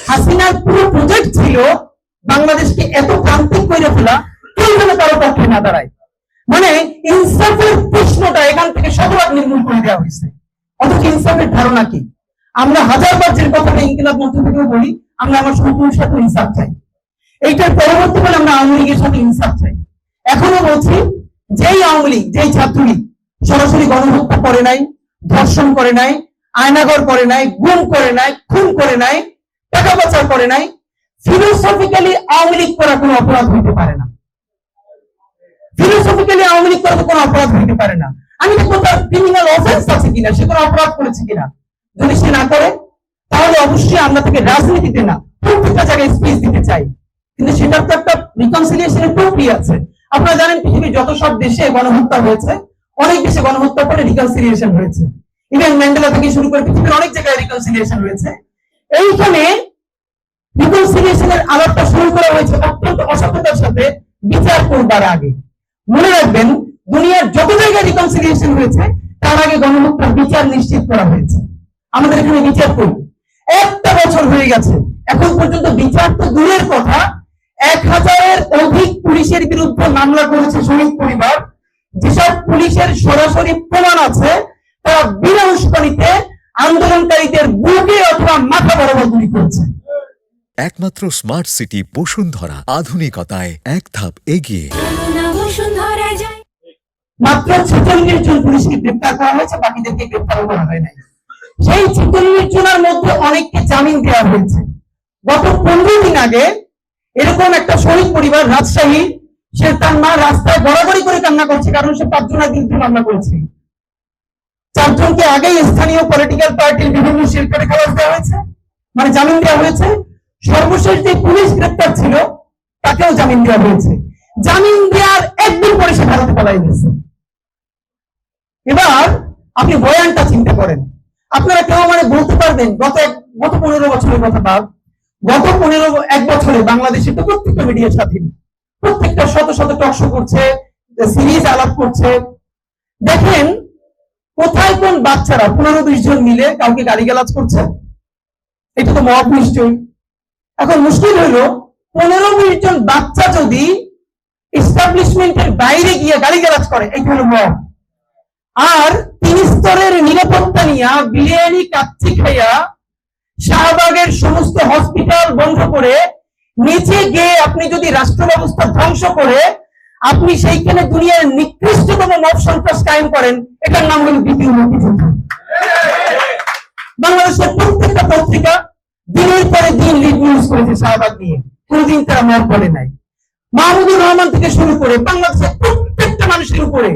হাসিনার পুরো প্রজেক্ট ছিল বাংলাদেশকে এত প্রান্তিক করে ফেলা, কেউ যেন কারো পক্ষে না দাঁড়ায়। মানে ইনসাফের প্রশ্নটা এখান থেকে শতভাগ নির্মূল করে দেওয়া হয়েছে। অথচ ইনসাফের ধারণা কি? আমরা হাজারবার যে কথাটা ইনকিলাব মঞ্চ থেকেও বলি, আমরা আমার শত্রুর সাথে ইনসাফ চাই। এইটার পরবর্তীকালে আমরা আওয়ামী লীগের সাথে ইনসাফ চাই। এখনো বলছি, যেই আওয়ামী লীগ, যেই ছাত্রলীগ সরাসরি গণহত্যা করে নাই, ধর্ষণ করে নাই, আয়নাঘর করে নাই, গুম করে নাই, খুন করে নাই, টাকা পাচার করে নাই, ফিলোসফিক্যালি আওয়ামী লীগ করা কোনো অপরাধ হইতে পারে না। ফিলোসফিক্যালি আওয়ামী লীগ করা কোনো অপরাধ হইতে পারে না। আমি দেখবো তার ক্রিমিনাল অফেন্স আছে কিনা, সে কোনো অপরাধ করেছে কিনা। যদি সে না করে, তাহলে অবশ্যই আমরা তাকে রাজনীতিতে না, প্রত্যেকটা জায়গায় স্পেস দিতে চাই। কিন্তু সেটার তো একটা রিকনসিলিয়েশনের প্রক্রিয়া আছে। আপনারা জানেন, পৃথিবীর যত সব দেশে গণহত্যা হয়েছে, অনেক দেশে গণহত্যা করে রিকনসিলিয়েশন হয়েছে। ইভেন ম্যান্ডেলা থেকে শুরু করে পৃথিবীর অনেক জায়গায় রিকনসিলিয়েশন হয়েছে। এইখানে রিকনসিলিয়েশনের আলাপটা শুরু করা হয়েছে অত্যন্ত অসভ্যতার সাথে, বিচার করবার আগে। মনে রাখবেন, দুনিয়ার যত জায়গায় রিকনসিলিয়েশন হয়েছে, তার আগে গণহত্যার বিচার নিশ্চিত করা হয়েছে। আমাদের এখানে বিচার করি, একটা বছর হয়ে গেছে, এখন পর্যন্ত বিচার তো দূরের কথা, 1000-এর অধিক পুলিশের বিরুদ্ধে মামলা করেছে শহীদ পরিবার। যেসব পুলিশের সরাসরি প্রমাণ আছে, তারা বিনা উস্কানিতে আন্দোলনকারীদের বুকে অথবা মাথা বরাবর গুলি করেছে। একমাত্র স্মার্ট সিটি বসুন্ধরা, আধুনিকতায় এক ধাপ এগিয়ে। মাত্র 46 জন পুলিশকে গ্রেপ্তার করা হয়েছে, বাকিদেরকে গ্রেপ্তার করা হয় নাই। সেই 46 জনের মধ্যে অনেককে জামিন দেওয়া হয়েছে। গত 15 দিন আগে এরকম একটা শহীদ পরিবার, রাজশাহী, সে তার মা রাস্তায় গড়াগড়ি করে কান্না করছে, কারণ সে 5 জনের বিরুদ্ধে মামলা করেছে। 4 জনকে আগেই স্থানীয় পলিটিক্যাল পার্টির বিভিন্ন শিল্পে খালাস দেওয়া হয়েছে, মানে জামিন দেওয়া হয়েছে। সর্বশেষ যে পুলিশ গ্রেপ্তার ছিল, তাকেও জামিন দেওয়া হয়েছে। জামিন দেওয়ার একদিন পরে সে ভারতে পালাই গেছে। এবার আপনি বয়ানটা চিন্তা করেন। আপনারা কেউ মানে বলতে পারবেন, গত 15 বছরের কথা বাদ, গত 1 বছরে বাংলাদেশে তো প্রত্যেকটা মিডিয়া স্বাধীন, প্রত্যেকটা শত শত টক শো করছে, সিরিজ আলাপ করছে। দেখেন কোথায় কোন বাচ্চারা 15-20 জন মিলে কাউকে গালিগালাজ করছে, এটা তো মব নিশ্চয়ই। এখন মুশকিল হলো, 15-20 জন বাচ্চা যদি এস্টাবলিশমেন্টের বাইরে গিয়ে গালিগালাজ করে, এটা হলো মব। আর 3 স্তরের নিরাপত্তা নিয়ে বিরিয়ানি কাচ্চি খাইয়া শাহবাগের সমস্ত হসপিটাল বন্ধ করে নিচে গিয়ে আপনি যদি রাষ্ট্র ব্যবস্থা ধ্বংস করে আপনি সেইখানে দুনিয়ার নিকৃষ্টতম মব সন্ত্রাস কায়েম করেন, এটার নাম হলো দ্বিতীয় মুক্তিযুদ্ধ। বাংলাদেশের প্রত্যেকটা পত্রিকা দিনের পরে দিন লিড নিউজ করেছে শাহবাগ নিয়ে, কোনদিন তারা মব বলে নাই। মাহমুদুর রহমান থেকে শুরু করে বাংলাদেশের প্রত্যেকটা মানুষের উপরে